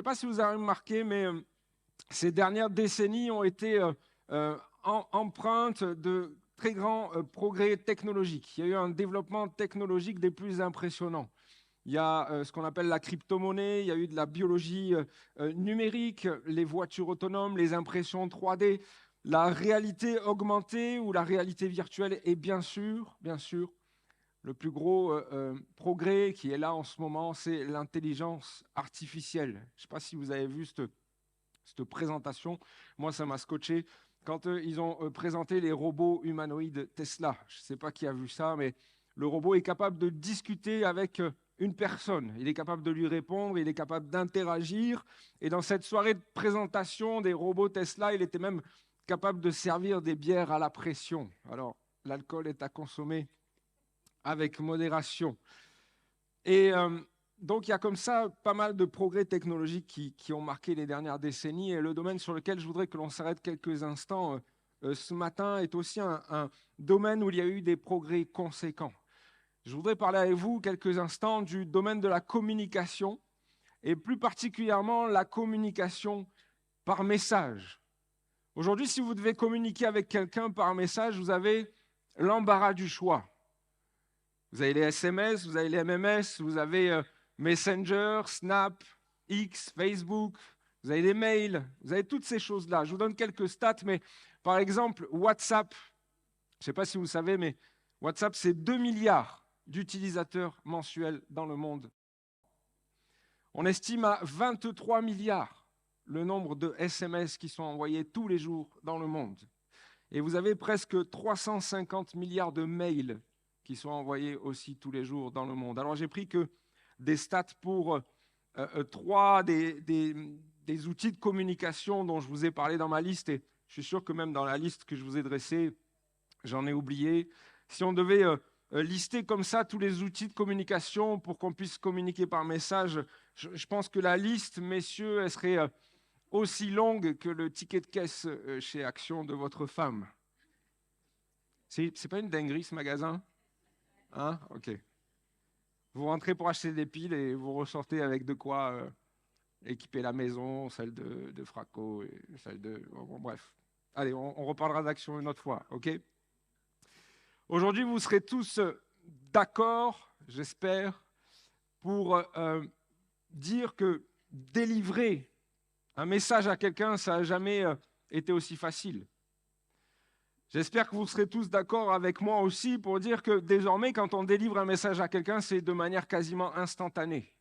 sais pas si vous avez remarqué, mais ces dernières décennies ont été empreintes de très grands progrès technologiques. Il y a eu un développement technologique des plus impressionnants. Il y a ce qu'on appelle la crypto-monnaie, il y a eu de la biologie numérique, les voitures autonomes, les impressions 3D, la réalité augmentée ou la réalité virtuelle et bien sûr, le plus gros progrès qui est là en ce moment, c'est l'intelligence artificielle. Je ne sais pas si vous avez vu cette présentation. Moi, ça m'a scotché. Quand ils ont présenté les robots humanoïdes Tesla, je ne sais pas qui a vu ça, mais le robot est capable de discuter avec une personne. Il est capable de lui répondre, il est capable d'interagir. Et dans cette soirée de présentation des robots Tesla, il était même capable de servir des bières à la pression. Alors, l'alcool est à consommer avec modération. Et donc, il y a comme ça pas mal de progrès technologiques qui ont marqué les dernières décennies. Et le domaine sur lequel je voudrais que l'on s'arrête quelques instants ce matin est aussi un domaine où il y a eu des progrès conséquents. Je voudrais parler avec vous quelques instants du domaine de la communication, et plus particulièrement la communication par message. Aujourd'hui, si vous devez communiquer avec quelqu'un par message, vous avez l'embarras du choix. Vous avez les SMS, vous avez les MMS, vous avez Messenger, Snap, X, Facebook, vous avez les mails, vous avez toutes ces choses-là. Je vous donne quelques stats, mais par exemple, WhatsApp, je ne sais pas si vous savez, mais WhatsApp, c'est 2 milliards d'utilisateurs mensuels dans le monde. On estime à 23 milliards le nombre de SMS qui sont envoyés tous les jours dans le monde. Et vous avez presque 350 milliards de mails qui sont envoyés aussi tous les jours dans le monde. Alors j'ai pris que des stats pour trois des outils de communication dont je vous ai parlé dans ma liste, et je suis sûr que même dans la liste que je vous ai dressée, j'en ai oublié. Si on devait lister comme ça tous les outils de communication pour qu'on puisse communiquer par message, je pense que la liste, messieurs, elle serait aussi longue que le ticket de caisse chez Action de votre femme. C'est pas une dinguerie ce magasin? Hein? Ok. Vous rentrez pour acheter des piles et vous ressortez avec de quoi équiper la maison, celle de Fraco, et celle de... Bon, bref. Allez, on reparlera d'Action une autre fois, ok? Aujourd'hui, vous serez tous d'accord, j'espère, pour dire que délivrer un message à quelqu'un, ça n'a jamais été aussi facile. J'espère que vous serez tous d'accord avec moi aussi pour dire que désormais, quand on délivre un message à quelqu'un, c'est de manière quasiment instantanée.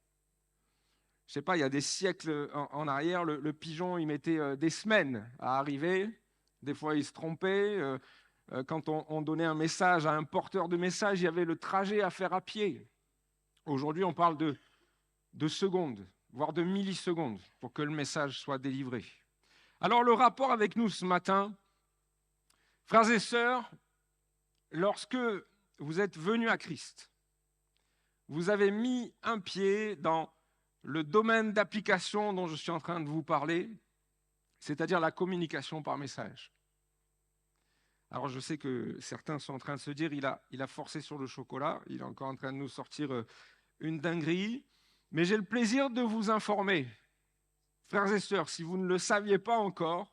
Je ne sais pas, il y a des siècles en arrière, le pigeon, il mettait des semaines à arriver. Des fois, il se trompait. Quand on donnait un message à un porteur de message, il y avait le trajet à faire à pied. Aujourd'hui, on parle de secondes, voire de millisecondes, pour que le message soit délivré. Alors, le rapport avec nous ce matin, frères et sœurs, lorsque vous êtes venus à Christ, vous avez mis un pied dans le domaine d'application dont je suis en train de vous parler, c'est-à-dire la communication par message. Alors je sais que certains sont en train de se dire il a forcé sur le chocolat, il est encore en train de nous sortir une dinguerie, mais j'ai le plaisir de vous informer, frères et sœurs, si vous ne le saviez pas encore,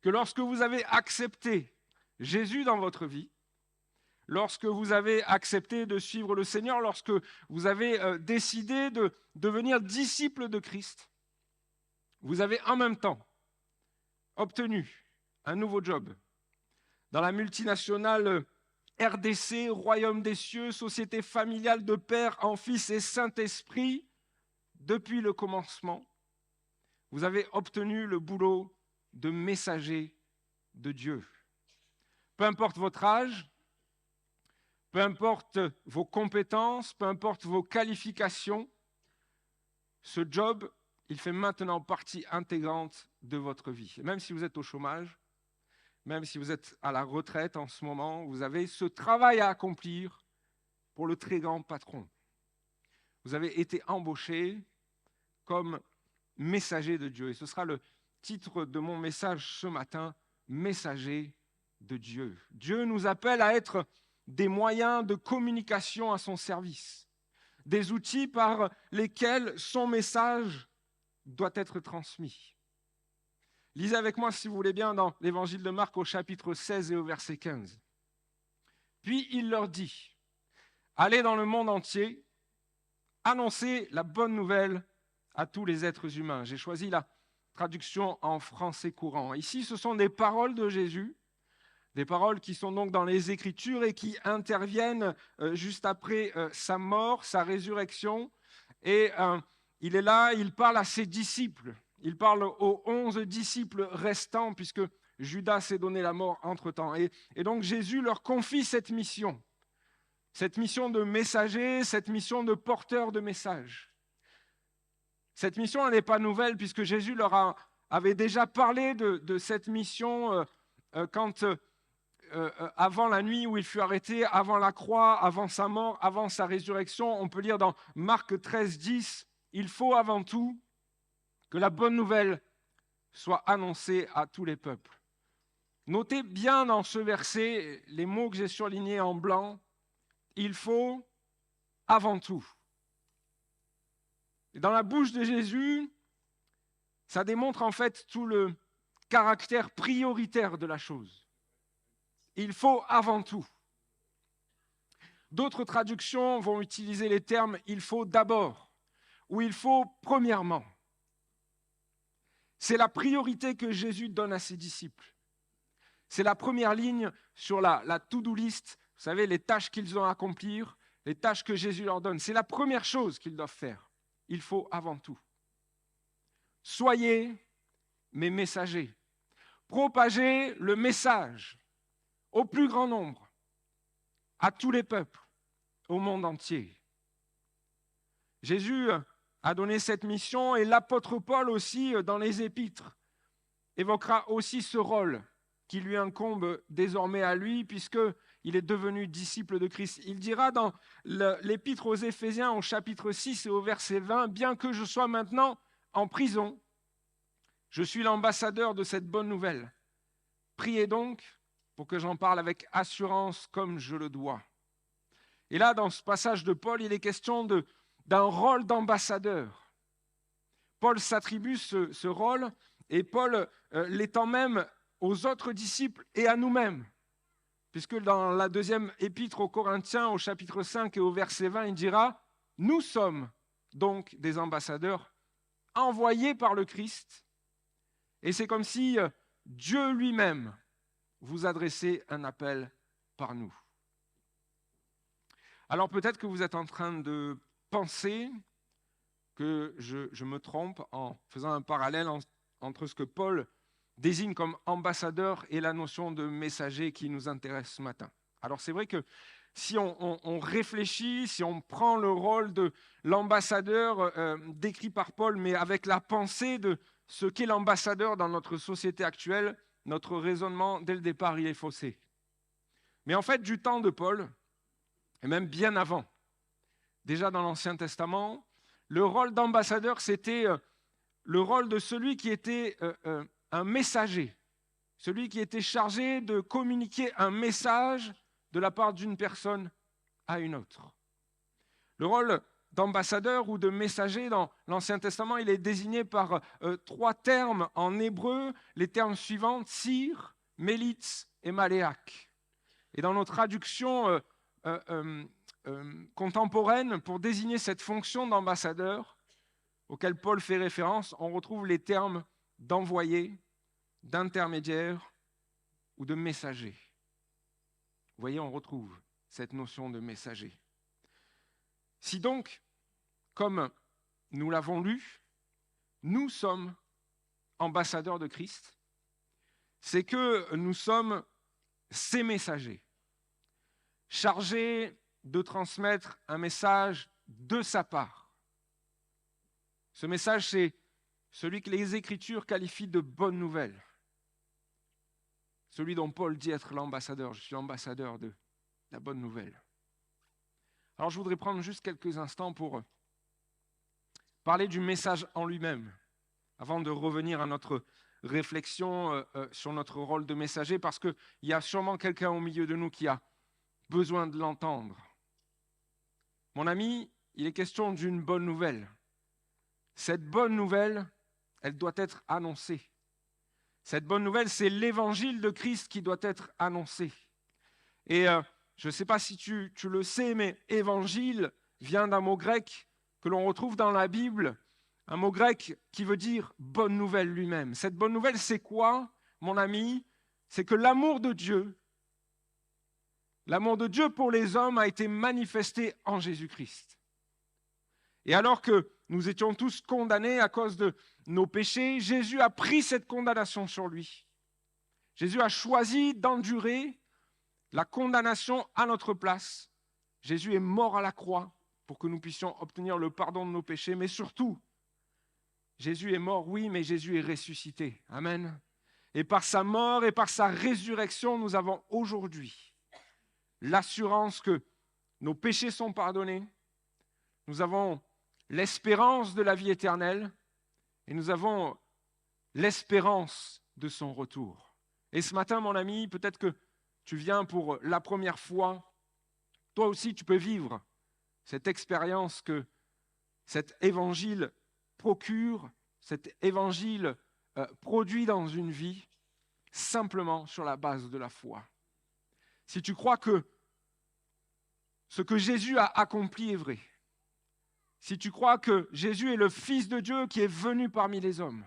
que lorsque vous avez accepté Jésus dans votre vie, lorsque vous avez accepté de suivre le Seigneur, lorsque vous avez décidé de devenir disciple de Christ, vous avez en même temps obtenu un nouveau job dans la multinationale RDC, Royaume des cieux, société familiale de Père en Fils et Saint-Esprit. Depuis le commencement, vous avez obtenu le boulot de messager de Dieu. Peu importe votre âge, peu importe vos compétences, peu importe vos qualifications, ce job, il fait maintenant partie intégrante de votre vie. Et même si vous êtes au chômage, même si vous êtes à la retraite en ce moment, vous avez ce travail à accomplir pour le très grand patron. Vous avez été embauché comme messager de Dieu. Et ce sera le titre de mon message ce matin, messager de Dieu. Dieu nous appelle à être des moyens de communication à son service, des outils par lesquels son message doit être transmis. Lisez avec moi, si vous voulez bien, dans l'évangile de Marc au chapitre 16 et au verset 15. Puis il leur dit, allez dans le monde entier, annoncez la bonne nouvelle à tous les êtres humains. J'ai choisi la traduction en français courant. Ici, ce sont des paroles de Jésus, des paroles qui sont donc dans les Écritures et qui interviennent juste après sa mort, sa résurrection. Et il est là, il parle à ses disciples. Il parle aux 11 disciples restants, puisque Judas s'est donné la mort entre-temps. Et donc Jésus leur confie cette mission de messager, cette mission de porteur de message. Cette mission, elle n'est pas nouvelle, puisque Jésus leur avait déjà parlé de cette mission quand, avant la nuit où il fut arrêté, avant la croix, avant sa mort, avant sa résurrection. On peut lire dans Marc 13, 10, « Il faut avant tout que la bonne nouvelle soit annoncée à tous les peuples. » Notez bien dans ce verset les mots que j'ai surlignés en blanc. Il faut avant tout. Et dans la bouche de Jésus, ça démontre en fait tout le caractère prioritaire de la chose. Il faut avant tout. D'autres traductions vont utiliser les termes « il faut d'abord » ou « il faut premièrement ». C'est la priorité que Jésus donne à ses disciples. C'est la première ligne sur la to-do list, vous savez, les tâches qu'ils ont à accomplir, les tâches que Jésus leur donne. C'est la première chose qu'ils doivent faire. Il faut avant tout. Soyez mes messagers. Propagez le message au plus grand nombre, à tous les peuples, au monde entier. Jésus a donné cette mission et l'apôtre Paul aussi, dans les épîtres, évoquera aussi ce rôle qui lui incombe désormais à lui, puisqu'il est devenu disciple de Christ. Il dira dans l'épître aux Éphésiens au chapitre 6 et au verset 20, « Bien que je sois maintenant en prison, je suis l'ambassadeur de cette bonne nouvelle. Priez donc pour que j'en parle avec assurance comme je le dois. » Et là, dans ce passage de Paul, il est question d'un rôle d'ambassadeur. Paul s'attribue ce rôle, et Paul l'étend même aux autres disciples et à nous-mêmes. Puisque dans la deuxième épître aux Corinthiens, au chapitre 5 et au verset 20, il dira « Nous sommes donc des ambassadeurs envoyés par le Christ. » Et c'est comme si Dieu lui-même vous adressait un appel par nous. Alors peut-être que vous êtes en train de penser que je me trompe en faisant un parallèle entre ce que Paul désigne comme ambassadeur et la notion de messager qui nous intéresse ce matin. Alors c'est vrai que si on réfléchit, si on prend le rôle de l'ambassadeur décrit par Paul, mais avec la pensée de ce qu'est l'ambassadeur dans notre société actuelle, notre raisonnement, dès le départ, il est faussé. Mais en fait, du temps de Paul, et même bien avant, déjà dans l'Ancien Testament, le rôle d'ambassadeur, c'était le rôle de celui qui était un messager, celui qui était chargé de communiquer un message de la part d'une personne à une autre. Le rôle d'ambassadeur ou de messager dans l'Ancien Testament, il est désigné par 3 termes en hébreu, les termes suivants, Tsir, Mélitz et Maléak. Et dans nos traductions contemporaines, pour désigner cette fonction d'ambassadeur auquel Paul fait référence, on retrouve les termes d'envoyé, d'intermédiaire ou de messager. Vous voyez, on retrouve cette notion de messager. Si donc, comme nous l'avons lu, nous sommes ambassadeurs de Christ, c'est que nous sommes ses messagers, chargés de transmettre un message de sa part. Ce message, c'est celui que les Écritures qualifient de bonne nouvelle. Celui dont Paul dit être l'ambassadeur. Je suis l'ambassadeur de la bonne nouvelle. Alors je voudrais prendre juste quelques instants pour parler du message en lui-même, avant de revenir à notre réflexion sur notre rôle de messager, parce qu'il y a sûrement quelqu'un au milieu de nous qui a besoin de l'entendre. Mon ami, il est question d'une bonne nouvelle. Cette bonne nouvelle, elle doit être annoncée. Cette bonne nouvelle, c'est l'évangile de Christ qui doit être annoncé. Et je ne sais pas si tu le sais, mais évangile vient d'un mot grec que l'on retrouve dans la Bible, un mot grec qui veut dire bonne nouvelle lui-même. Cette bonne nouvelle, c'est quoi, mon ami? C'est que l'amour de Dieu pour les hommes a été manifesté en Jésus-Christ. Et alors que nous étions tous condamnés à cause de nos péchés, Jésus a pris cette condamnation sur lui. Jésus a choisi d'endurer la condamnation à notre place. Jésus est mort à la croix pour que nous puissions obtenir le pardon de nos péchés, mais surtout, Jésus est mort, oui, mais Jésus est ressuscité. Amen. Et par sa mort et par sa résurrection, nous avons aujourd'hui l'assurance que nos péchés sont pardonnés, nous avons l'espérance de la vie éternelle et nous avons l'espérance de son retour. Et ce matin, mon ami, peut-être que tu viens pour la première fois, toi aussi tu peux vivre cette expérience que cet évangile procure, cet évangile produit dans une vie, simplement sur la base de la foi. Si tu crois que ce que Jésus a accompli est vrai, si tu crois que Jésus est le Fils de Dieu qui est venu parmi les hommes,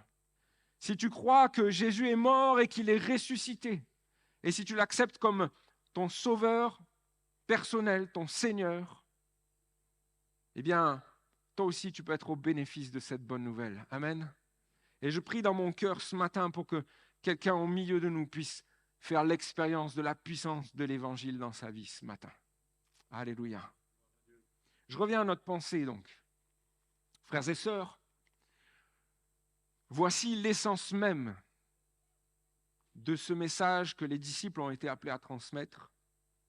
si tu crois que Jésus est mort et qu'il est ressuscité, et si tu l'acceptes comme ton sauveur personnel, ton Seigneur, eh bien, toi aussi, tu peux être au bénéfice de cette bonne nouvelle. Amen. Et je prie dans mon cœur ce matin pour que quelqu'un au milieu de nous puisse faire l'expérience de la puissance de l'Évangile dans sa vie ce matin. Alléluia. Je reviens à notre pensée donc. Frères et sœurs, voici l'essence même de ce message que les disciples ont été appelés à transmettre,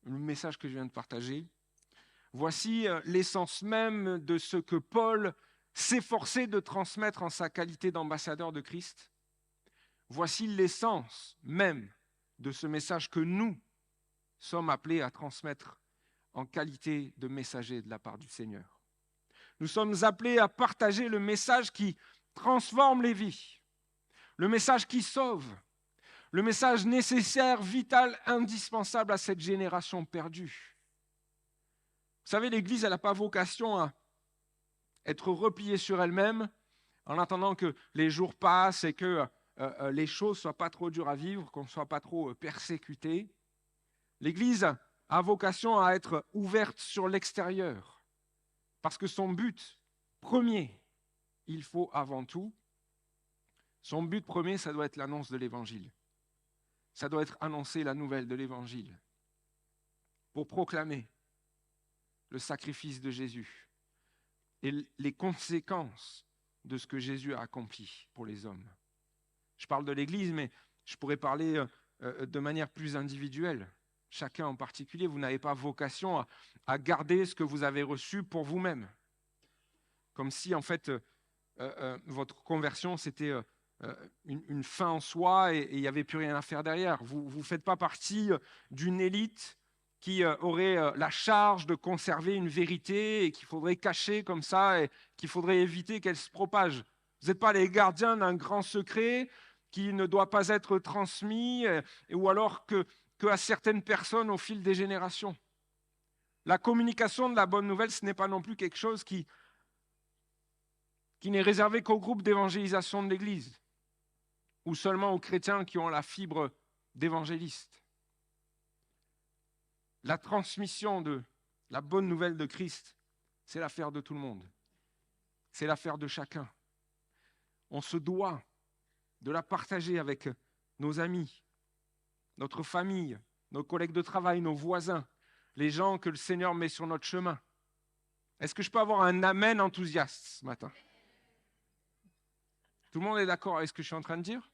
le message que je viens de partager. Voici l'essence même de ce que Paul s'efforçait de transmettre en sa qualité d'ambassadeur de Christ. Voici l'essence même de ce message que nous sommes appelés à transmettre en qualité de messagers de la part du Seigneur. Nous sommes appelés à partager le message qui transforme les vies, le message qui sauve, le message nécessaire, vital, indispensable à cette génération perdue. Vous savez, l'Église, elle n'a pas vocation à être repliée sur elle-même en attendant que les jours passent et que les choses ne soient pas trop dures à vivre, qu'on ne soit pas trop persécuté. L'Église a vocation à être ouverte sur l'extérieur parce que son but premier, il faut avant tout, son but premier, ça doit être l'annonce de l'Évangile. Ça doit être annoncer la nouvelle de l'Évangile pour proclamer le sacrifice de Jésus et les conséquences de ce que Jésus a accompli pour les hommes. Je parle de l'Église, mais je pourrais parler de manière plus individuelle. Chacun en particulier, vous n'avez pas vocation à garder ce que vous avez reçu pour vous-même. Comme si, en fait, votre conversion, c'était une fin en soi et il n'y avait plus rien à faire derrière. Vous ne faites pas partie d'une élite qui aurait la charge de conserver une vérité et qu'il faudrait cacher comme ça et qu'il faudrait éviter qu'elle se propage. Vous n'êtes pas les gardiens d'un grand secret qui ne doit pas être transmis ou alors qu'à certaines personnes au fil des générations. La communication de la bonne nouvelle, ce n'est pas non plus quelque chose qui n'est réservé qu'au groupe d'évangélisation de l'Église ou seulement aux chrétiens qui ont la fibre d'évangéliste. La transmission de la bonne nouvelle de Christ, c'est l'affaire de tout le monde. C'est l'affaire de chacun. On se doit de la partager avec nos amis, notre famille, nos collègues de travail, nos voisins, les gens que le Seigneur met sur notre chemin. Est-ce que je peux avoir un amen enthousiaste ce matin? Tout le monde est d'accord avec ce que je suis en train de dire?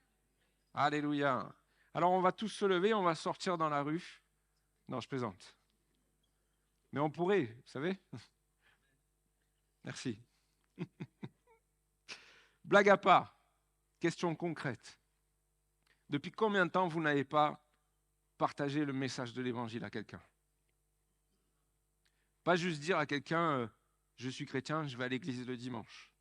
Alléluia. Alors on va tous se lever, on va sortir dans la rue. Non, je plaisante. Mais on pourrait, vous savez. Merci. Blague à part, question concrète. Depuis combien de temps vous n'avez pas partagé le message de l'Évangile à quelqu'un? Pas juste dire à quelqu'un, je suis chrétien, je vais à l'église le dimanche.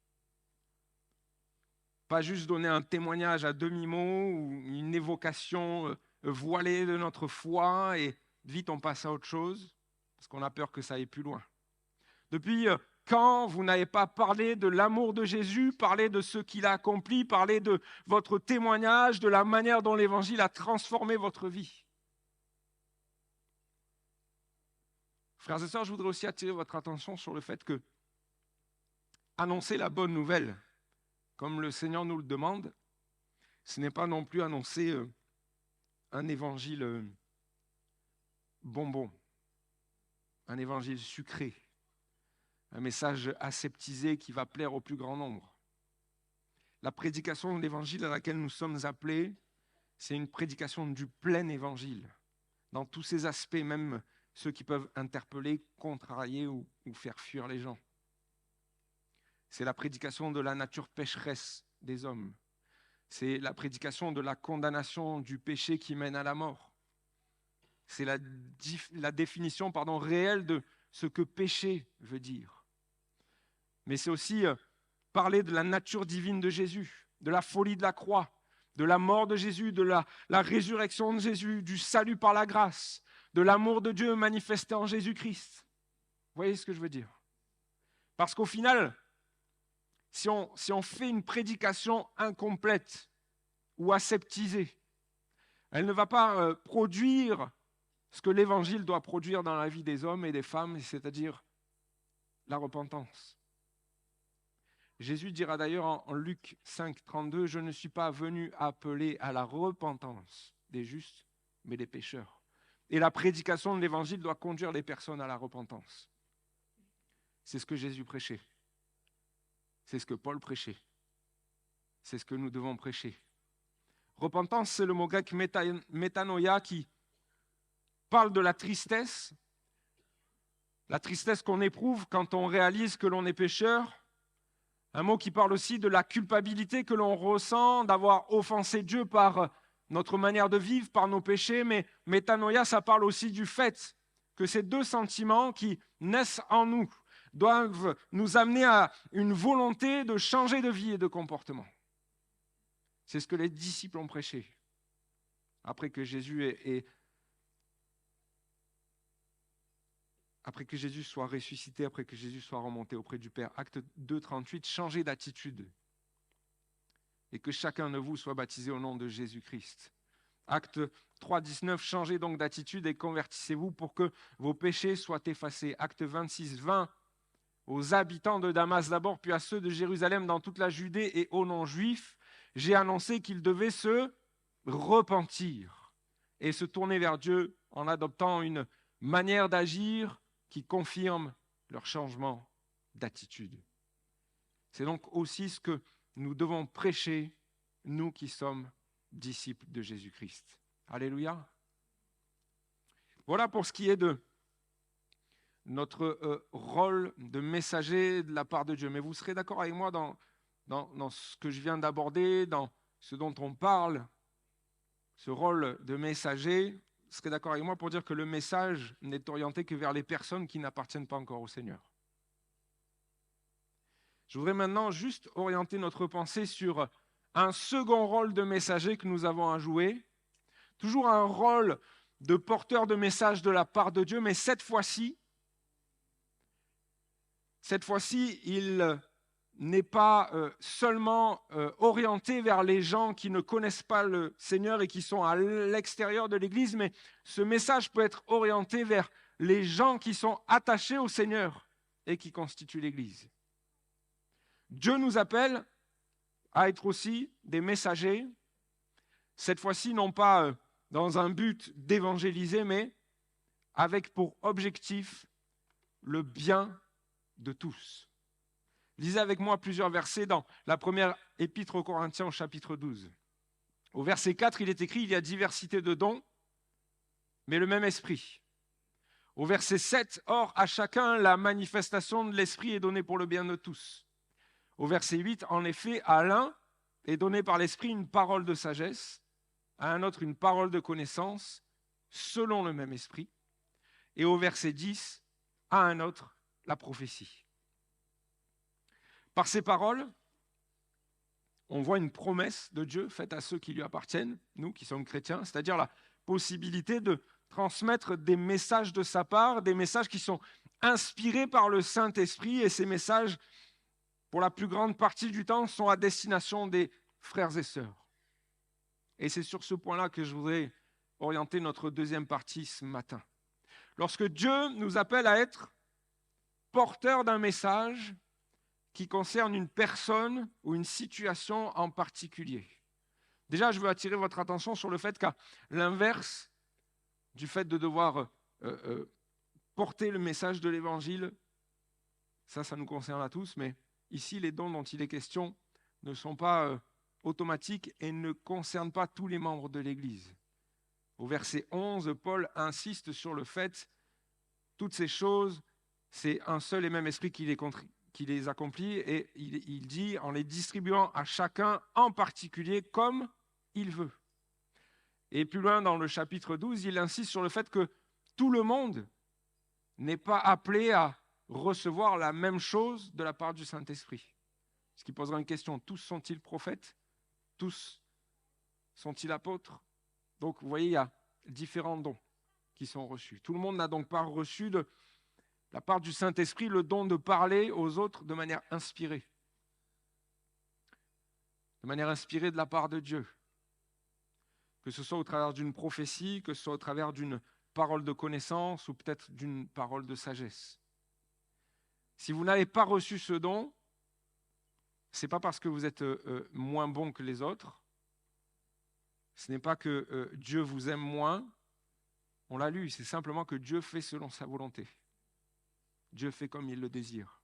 Pas juste donner un témoignage à demi-mot ou une évocation voilée de notre foi et vite on passe à autre chose parce qu'on a peur que ça aille plus loin. Depuis quand vous n'avez pas parlé de l'amour de Jésus, parlé de ce qu'il a accompli, parlé de votre témoignage, de la manière dont l'Évangile a transformé votre vie? Frères et sœurs, je voudrais aussi attirer votre attention sur le fait que annoncer la bonne nouvelle, comme le Seigneur nous le demande, ce n'est pas non plus annoncer un évangile bonbon, un évangile sucré, un message aseptisé qui va plaire au plus grand nombre. La prédication de l'évangile à laquelle nous sommes appelés, c'est une prédication du plein évangile, dans tous ses aspects, même ceux qui peuvent interpeller, contrarier ou faire fuir les gens. C'est la prédication de la nature pécheresse des hommes. C'est la prédication de la condamnation du péché qui mène à la mort. C'est la définition réelle de ce que péché veut dire. Mais c'est aussi parler de la nature divine de Jésus, de la folie de la croix, de la mort de Jésus, de la résurrection de Jésus, du salut par la grâce, de l'amour de Dieu manifesté en Jésus-Christ. Vous voyez ce que je veux dire? Parce qu'au final, si on fait une prédication incomplète ou aseptisée, elle ne va pas produire ce que l'Évangile doit produire dans la vie des hommes et des femmes, c'est-à-dire la repentance. Jésus dira d'ailleurs en Luc 5, 32, « Je ne suis pas venu appeler à la repentance des justes, mais des pécheurs. » Et la prédication de l'Évangile doit conduire les personnes à la repentance. C'est ce que Jésus prêchait. C'est ce que Paul prêchait. C'est ce que nous devons prêcher. Repentance, c'est le mot grec métanoïa qui parle de la tristesse qu'on éprouve quand on réalise que l'on est pécheur. Un mot qui parle aussi de la culpabilité que l'on ressent d'avoir offensé Dieu par notre manière de vivre, par nos péchés. Mais métanoïa, ça parle aussi du fait que ces deux sentiments qui naissent en nous doivent nous amener à une volonté de changer de vie et de comportement. C'est ce que les disciples ont prêché. Après que Jésus soit ressuscité, après que Jésus soit remonté auprès du Père. Acte 2, 38, changez d'attitude. Et que chacun de vous soit baptisé au nom de Jésus-Christ. Acte 3, 19, changez donc d'attitude et convertissez-vous pour que vos péchés soient effacés. Acte 26, 20, aux habitants de Damas d'abord, puis à ceux de Jérusalem dans toute la Judée et aux non-juifs, j'ai annoncé qu'ils devaient se repentir et se tourner vers Dieu en adoptant une manière d'agir qui confirme leur changement d'attitude. C'est donc aussi ce que nous devons prêcher, nous qui sommes disciples de Jésus-Christ. Alléluia. Voilà pour ce qui est de notre rôle de messager de la part de Dieu. Mais vous serez d'accord avec moi dans ce que je viens d'aborder, dans ce dont on parle, ce rôle de messager. Vous serez d'accord avec moi pour dire que le message n'est orienté que vers les personnes qui n'appartiennent pas encore au Seigneur. Je voudrais maintenant juste orienter notre pensée sur un second rôle de messager que nous avons à jouer. Toujours un rôle de porteur de message de la part de Dieu, mais cette fois-ci, il n'est pas seulement orienté vers les gens qui ne connaissent pas le Seigneur et qui sont à l'extérieur de l'Église, mais ce message peut être orienté vers les gens qui sont attachés au Seigneur et qui constituent l'Église. Dieu nous appelle à être aussi des messagers, cette fois-ci non pas dans un but d'évangéliser, mais avec pour objectif le bien de tous. Lisez avec moi plusieurs versets dans la première épître aux Corinthiens au chapitre 12. Au verset 4, il est écrit « Il y a diversité de dons, mais le même esprit ». Au verset 7, « Or, à chacun, la manifestation de l'esprit est donnée pour le bien de tous ». Au verset 8, « En effet, à l'un est donnée par l'esprit une parole de sagesse, à un autre une parole de connaissance, selon le même esprit. » Et au verset 10, « À un autre, la prophétie. » Par ces paroles, on voit une promesse de Dieu faite à ceux qui lui appartiennent, nous qui sommes chrétiens, c'est-à-dire la possibilité de transmettre des messages de sa part, des messages qui sont inspirés par le Saint-Esprit, et ces messages, pour la plus grande partie du temps, sont à destination des frères et sœurs. Et c'est sur ce point-là que je voudrais orienter notre deuxième partie ce matin. Lorsque Dieu nous appelle à être porteurs d'un message qui concerne une personne ou une situation en particulier. Déjà, je veux attirer votre attention sur le fait qu'à l'inverse du fait de devoir porter le message de l'Évangile, ça nous concerne à tous, mais ici, les dons dont il est question ne sont pas automatiques et ne concernent pas tous les membres de l'Église. Au verset 11, Paul insiste sur le fait, toutes ces choses, c'est un seul et même esprit qui les accomplit, et il dit en les distribuant à chacun en particulier comme il veut. Et plus loin dans le chapitre 12, il insiste sur le fait que tout le monde n'est pas appelé à recevoir la même chose de la part du Saint-Esprit. Ce qui posera une question, tous sont-ils prophètes? Tous sont-ils apôtres? Donc vous voyez, il y a différents dons qui sont reçus. Tout le monde n'a donc pas reçu de la part du Saint-Esprit le don de parler aux autres de manière inspirée. De manière inspirée de la part de Dieu. Que ce soit au travers d'une prophétie, que ce soit au travers d'une parole de connaissance ou peut-être d'une parole de sagesse. Si vous n'avez pas reçu ce don, ce n'est pas parce que vous êtes moins bon que les autres, ce n'est pas que Dieu vous aime moins, on l'a lu, c'est simplement que Dieu fait selon sa volonté. Dieu fait comme il le désire.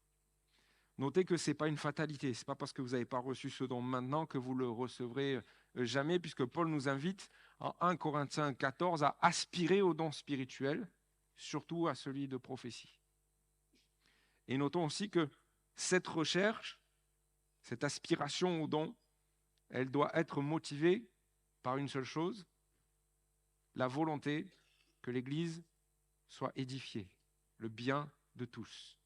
Notez que ce n'est pas une fatalité, ce n'est pas parce que vous n'avez pas reçu ce don maintenant que vous le recevrez jamais, puisque Paul nous invite en 1 Corinthiens 14 à aspirer au don spirituel, surtout à celui de prophétie. Et notons aussi que cette recherche, cette aspiration au don, elle doit être motivée par une seule chose, la volonté que l'Église soit édifiée, le bien de tous.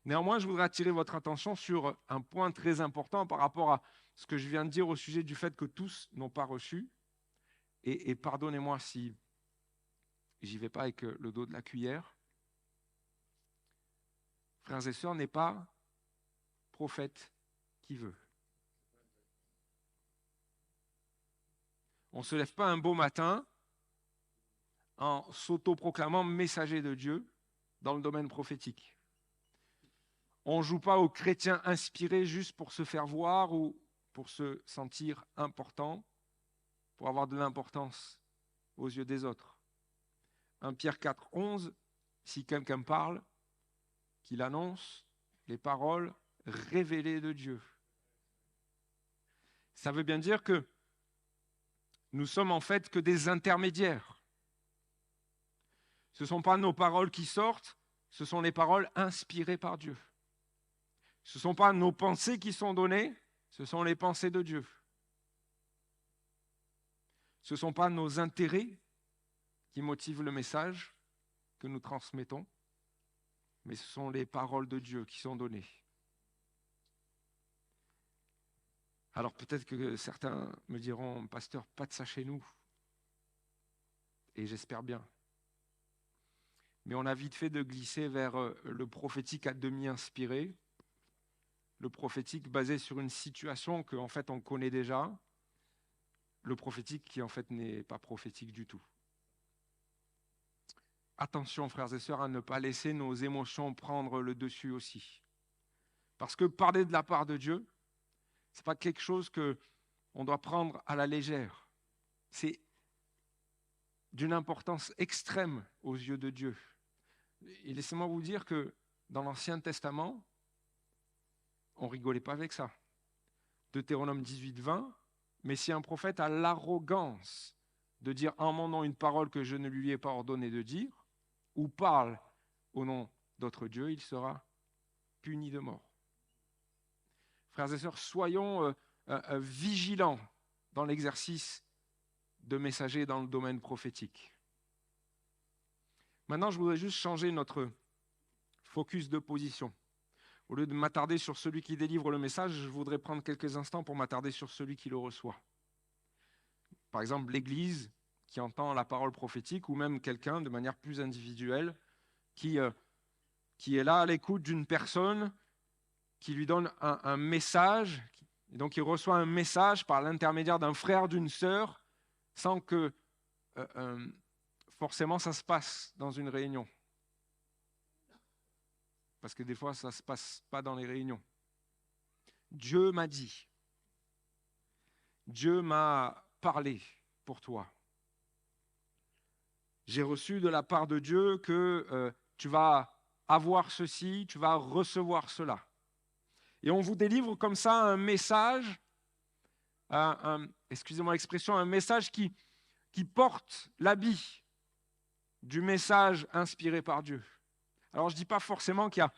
Néanmoins, je voudrais attirer votre attention sur un point très important par rapport à ce que je viens de dire au sujet du fait que tous n'ont pas reçu. Et pardonnez-moi si j'y vais pas avec le dos de la cuillère. Frères et sœurs, n'est pas prophète qui veut. On ne se lève pas un beau matin en s'autoproclamant messager de Dieu dans le domaine prophétique. On ne joue pas aux chrétiens inspirés juste pour se faire voir ou pour se sentir important, pour avoir de l'importance aux yeux des autres. 1 Pierre 4, 11, si quelqu'un parle, qu'il annonce les paroles révélées de Dieu. Ça veut bien dire que nous sommes en fait que des intermédiaires. Ce ne sont pas nos paroles qui sortent, ce sont les paroles inspirées par Dieu. Ce ne sont pas nos pensées qui sont données, ce sont les pensées de Dieu. Ce ne sont pas nos intérêts qui motivent le message que nous transmettons, mais ce sont les paroles de Dieu qui sont données. Alors peut-être que certains me diront, pasteur, pas de ça chez nous. Et j'espère bien. Mais on a vite fait de glisser vers le prophétique à demi inspiré, le prophétique basé sur une situation qu'en fait on connaît déjà, le prophétique qui en fait n'est pas prophétique du tout. Attention, frères et sœurs, à ne pas laisser nos émotions prendre le dessus aussi. Parce que parler de la part de Dieu, ce n'est pas quelque chose qu'on doit prendre à la légère. C'est d'une importance extrême aux yeux de Dieu. Et laissez-moi vous dire que dans l'Ancien Testament, on ne rigolait pas avec ça. Deutéronome 18, 20, mais si un prophète a l'arrogance de dire en mon nom une parole que je ne lui ai pas ordonné de dire, ou parle au nom d'autres dieux, il sera puni de mort. Frères et sœurs, soyons vigilants dans l'exercice de messager dans le domaine prophétique. Maintenant, je voudrais juste changer notre focus de position. Vous Au lieu de m'attarder sur celui qui délivre le message, je voudrais prendre quelques instants pour m'attarder sur celui qui le reçoit. Par exemple, l'Église qui entend la parole prophétique, ou même quelqu'un de manière plus individuelle qui est là à l'écoute d'une personne qui lui donne un message. Et donc, il reçoit un message par l'intermédiaire d'un frère, d'une sœur, sans que forcément ça se passe dans une réunion. Parce que des fois, ça ne se passe pas dans les réunions. Dieu m'a dit. Dieu m'a parlé pour toi. J'ai reçu de la part de Dieu que tu vas avoir ceci, tu vas recevoir cela. Et on vous délivre comme ça un message, excusez-moi l'expression, un message qui porte l'habit du message inspiré par Dieu. Alors je ne dis pas forcément qu'il y a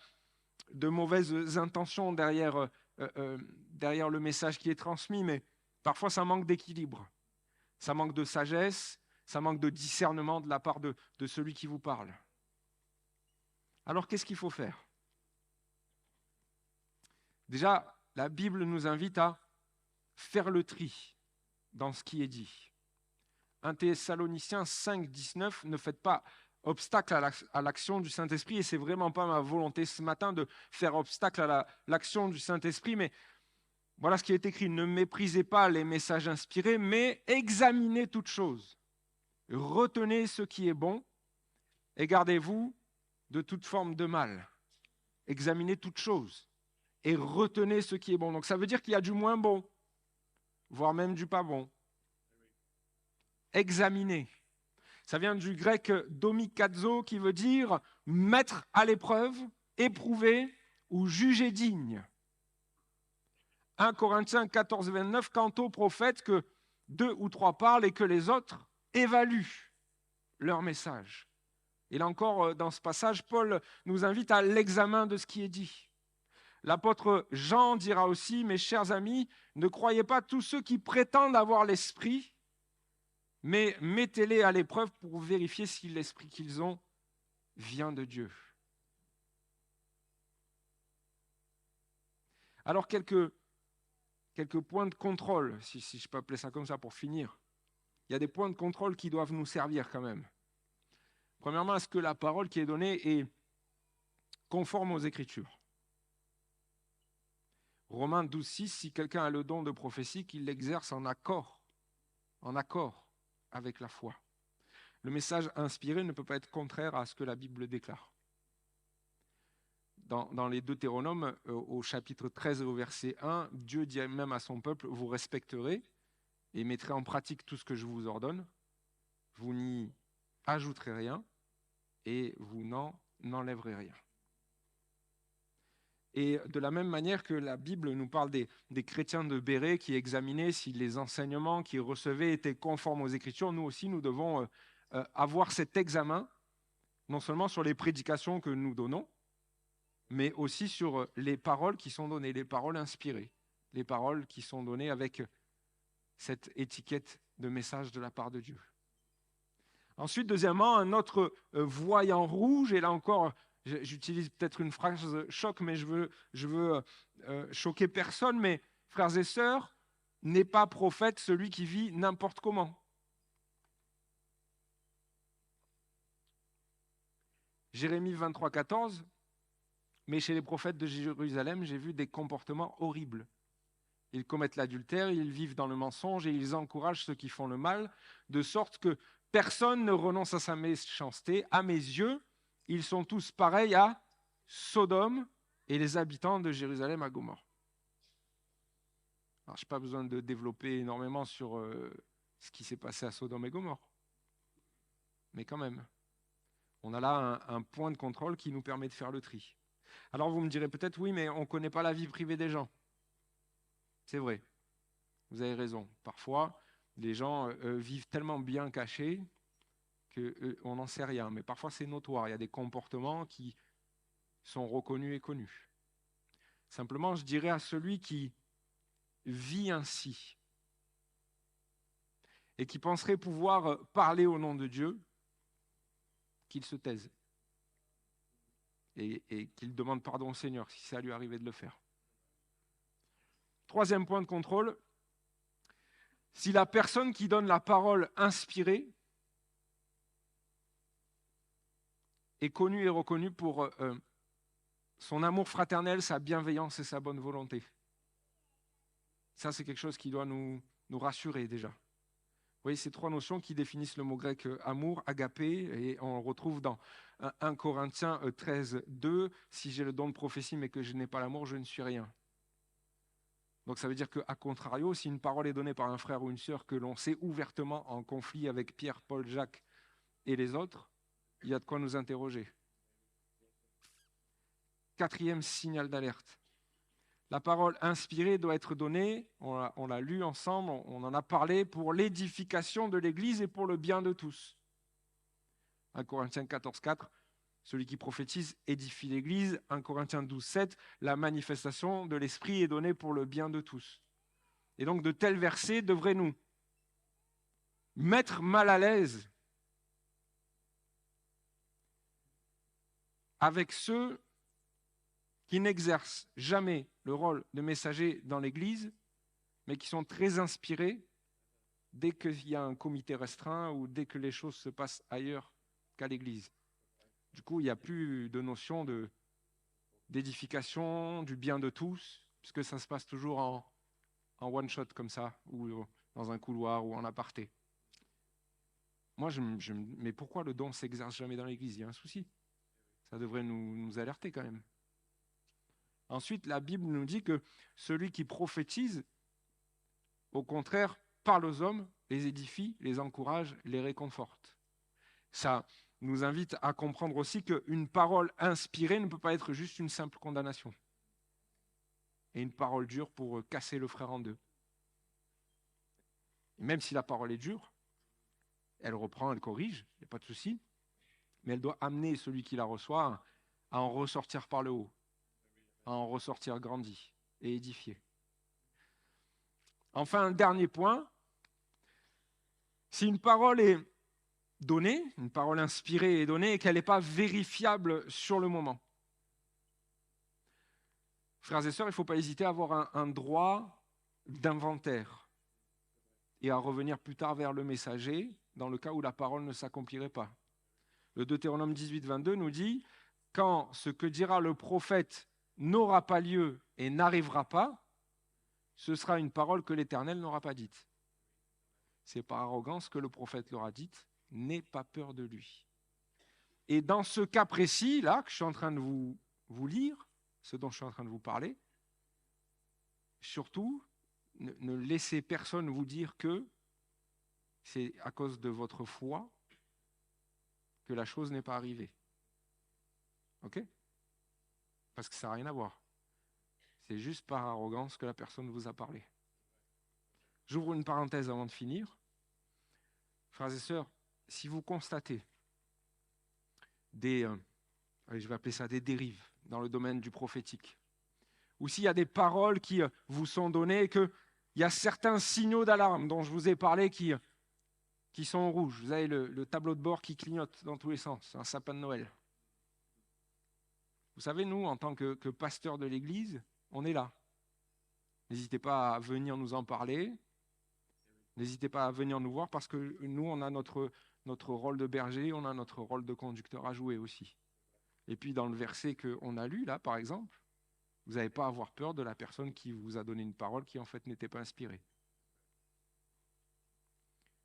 de mauvaises intentions derrière le message qui est transmis, mais parfois ça manque d'équilibre, ça manque de sagesse, ça manque de discernement de la part de celui qui vous parle. Alors qu'est-ce qu'il faut faire ? Déjà, la Bible nous invite à faire le tri dans ce qui est dit. 1 Thessaloniciens 5, 19, ne faites pas obstacle à l'action du Saint-Esprit, et ce n'est vraiment pas ma volonté ce matin de faire obstacle à l'action du Saint-Esprit, mais voilà ce qui est écrit, ne méprisez pas les messages inspirés, mais examinez toutes choses. Retenez ce qui est bon et gardez-vous de toute forme de mal. Examinez toutes choses et retenez ce qui est bon. Donc ça veut dire qu'il y a du moins bon, voire même du pas bon. Examiner. Ça vient du grec domikazo qui veut dire mettre à l'épreuve, éprouver ou juger digne. 1 Corinthiens 14, 29, quant aux prophètes que 2 ou 3 parlent et que les autres évaluent leur message. Et là encore, dans ce passage, Paul nous invite à l'examen de ce qui est dit. L'apôtre Jean dira aussi, mes chers amis, ne croyez pas tous ceux qui prétendent avoir l'esprit, mais mettez-les à l'épreuve pour vérifier si l'esprit qu'ils ont vient de Dieu. Alors, quelques points de contrôle, si je peux appeler ça comme ça pour finir. Il y a des points de contrôle qui doivent nous servir quand même. Premièrement, est-ce que la parole qui est donnée est conforme aux Écritures ? Romains 12, 6, si quelqu'un a le don de prophétie, qu'il l'exerce en accord avec la foi. Le message inspiré ne peut pas être contraire à ce que la Bible déclare. Dans les Deutéronomes, au chapitre 13 et au verset 1, Dieu dit même à son peuple, vous respecterez et mettrez en pratique tout ce que je vous ordonne, vous n'y ajouterez rien et vous n'en enlèverez rien. Et de la même manière que la Bible nous parle des chrétiens de Bérée qui examinaient si les enseignements qu'ils recevaient étaient conformes aux Écritures, nous aussi, nous devons avoir cet examen, non seulement sur les prédications que nous donnons, mais aussi sur les paroles qui sont données, les paroles inspirées, les paroles qui sont données avec cette étiquette de message de la part de Dieu. Ensuite, deuxièmement, un autre voyant rouge, et là encore, j'utilise peut-être une phrase choc, mais je veux choquer personne, mais frères et sœurs, n'est pas prophète celui qui vit n'importe comment. Jérémie 23, 14, mais chez les prophètes de Jérusalem, j'ai vu des comportements horribles. Ils commettent l'adultère, ils vivent dans le mensonge et ils encouragent ceux qui font le mal, de sorte que personne ne renonce à sa méchanceté. À mes yeux, ils sont tous pareils à Sodome et les habitants de Jérusalem à Gomorrhe. Alors, je n'ai pas besoin de développer énormément sur ce qui s'est passé à Sodome et Gomorrhe. Mais quand même, on a là un point de contrôle qui nous permet de faire le tri. Alors vous me direz peut-être, oui, mais on ne connaît pas la vie privée des gens. C'est vrai, vous avez raison. Parfois, les gens vivent tellement bien cachés qu'on n'en sait rien. Mais parfois, c'est notoire. Il y a des comportements qui sont reconnus et connus. Simplement, je dirais à celui qui vit ainsi et qui penserait pouvoir parler au nom de Dieu, qu'il se taise. et qu'il demande pardon au Seigneur si ça lui arrivait de le faire. Troisième point de contrôle, si la personne qui donne la parole inspirée est connue et reconnue pour son amour fraternel, sa bienveillance et sa bonne volonté. Ça, c'est quelque chose qui doit nous rassurer déjà. Vous voyez, ces trois notions qui définissent le mot grec amour, agapé, et on le retrouve dans 1 Corinthiens 13, 2, « Si j'ai le don de prophétie mais que je n'ai pas l'amour, je ne suis rien ». Donc ça veut dire qu'à contrario, si une parole est donnée par un frère ou une sœur que l'on sait ouvertement en conflit avec Pierre, Paul, Jacques et les autres, il y a de quoi nous interroger. Quatrième signal d'alerte. La parole inspirée doit être donnée, on l'a lu ensemble, on en a parlé, pour l'édification de l'Église et pour le bien de tous. 1 Corinthiens 14, 4, celui qui prophétise édifie l'Église. 1 Corinthiens 12, 7, la manifestation de l'Esprit est donnée pour le bien de tous. Et donc de tels versets devraient nous mettre mal à l'aise avec ceux qui n'exercent jamais le rôle de messager dans l'Église, mais qui sont très inspirés dès qu'il y a un comité restreint ou dès que les choses se passent ailleurs qu'à l'Église. Du coup, il n'y a plus de notion d'édification, du bien de tous, puisque ça se passe toujours en one-shot comme ça, ou dans un couloir ou en aparté. Moi, mais pourquoi le don ne s'exerce jamais dans l'Église? Il y a un souci. Ça devrait nous alerter quand même. Ensuite, la Bible nous dit que celui qui prophétise, au contraire, parle aux hommes, les édifie, les encourage, les réconforte. Ça nous invite à comprendre aussi qu'une parole inspirée ne peut pas être juste une simple condamnation. Et une parole dure pour casser le frère en deux. Et même si la parole est dure, elle reprend, elle corrige, il n'y a pas de souci, mais elle doit amener celui qui la reçoit à en ressortir par le haut, à en ressortir grandi et édifié. Enfin, un dernier point, si une parole est donnée, une parole inspirée est donnée et qu'elle n'est pas vérifiable sur le moment. Frères et sœurs, il ne faut pas hésiter à avoir un droit d'inventaire et à revenir plus tard vers le messager dans le cas où la parole ne s'accomplirait pas. Le Deutéronome 18, 22 nous dit « Quand ce que dira le prophète n'aura pas lieu et n'arrivera pas, ce sera une parole que l'Éternel n'aura pas dite. » C'est par arrogance que le prophète l'aura dite, n'aie pas peur de lui. Et dans ce cas précis, là, que je suis en train de vous lire, ce dont je suis en train de vous parler, surtout, ne laissez personne vous dire que c'est à cause de votre foi que la chose n'est pas arrivée. OK? Parce que ça n'a rien à voir. C'est juste par arrogance que la personne vous a parlé. J'ouvre une parenthèse avant de finir. Frères et sœurs, si vous constatez je vais appeler ça des dérives dans le domaine du prophétique, ou s'il y a des paroles qui vous sont données et qu'il y a certains signaux d'alarme dont je vous ai parlé qui sont rouges. Vous avez le tableau de bord qui clignote dans tous les sens, un sapin de Noël. Vous savez, nous, en tant que pasteurs de l'Église, on est là. N'hésitez pas à venir nous en parler. N'hésitez pas à venir nous voir parce que nous, on a notre rôle de berger, on a notre rôle de conducteur à jouer aussi. Et puis dans le verset qu'on a lu, là, par exemple, vous n'avez pas à avoir peur de la personne qui vous a donné une parole qui, en fait, n'était pas inspirée.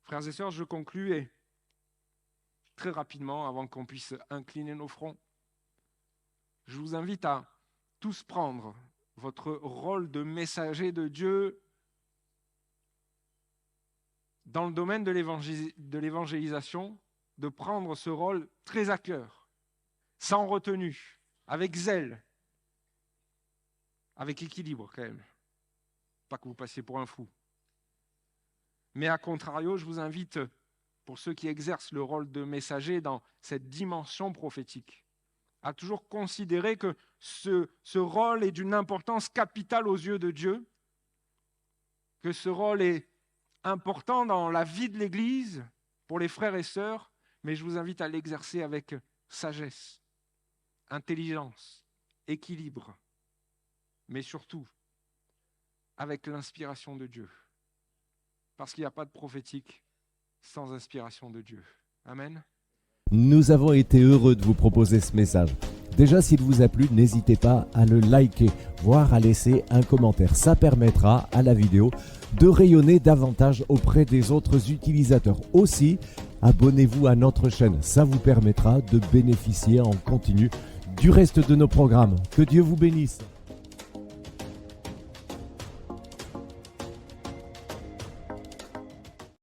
Frères et sœurs, je conclus et très rapidement, avant qu'on puisse incliner nos fronts, je vous invite à tous prendre votre rôle de messager de Dieu dans le domaine de l'évangélisation, de prendre ce rôle très à cœur, sans retenue, avec zèle, avec équilibre quand même. Pas que vous passiez pour un fou. Mais à contrario, je vous invite, pour ceux qui exercent le rôle de messager dans cette dimension prophétique, à toujours considérer que ce rôle est d'une importance capitale aux yeux de Dieu, que ce rôle est important dans la vie de l'Église, pour les frères et sœurs, mais je vous invite à l'exercer avec sagesse, intelligence, équilibre, mais surtout avec l'inspiration de Dieu. Parce qu'il n'y a pas de prophétique sans inspiration de Dieu. Amen. Nous avons été heureux de vous proposer ce message. Déjà, s'il vous a plu, n'hésitez pas à le liker, voire à laisser un commentaire. Ça permettra à la vidéo de rayonner davantage auprès des autres utilisateurs. Aussi, abonnez-vous à notre chaîne. Ça vous permettra de bénéficier en continu du reste de nos programmes. Que Dieu vous bénisse.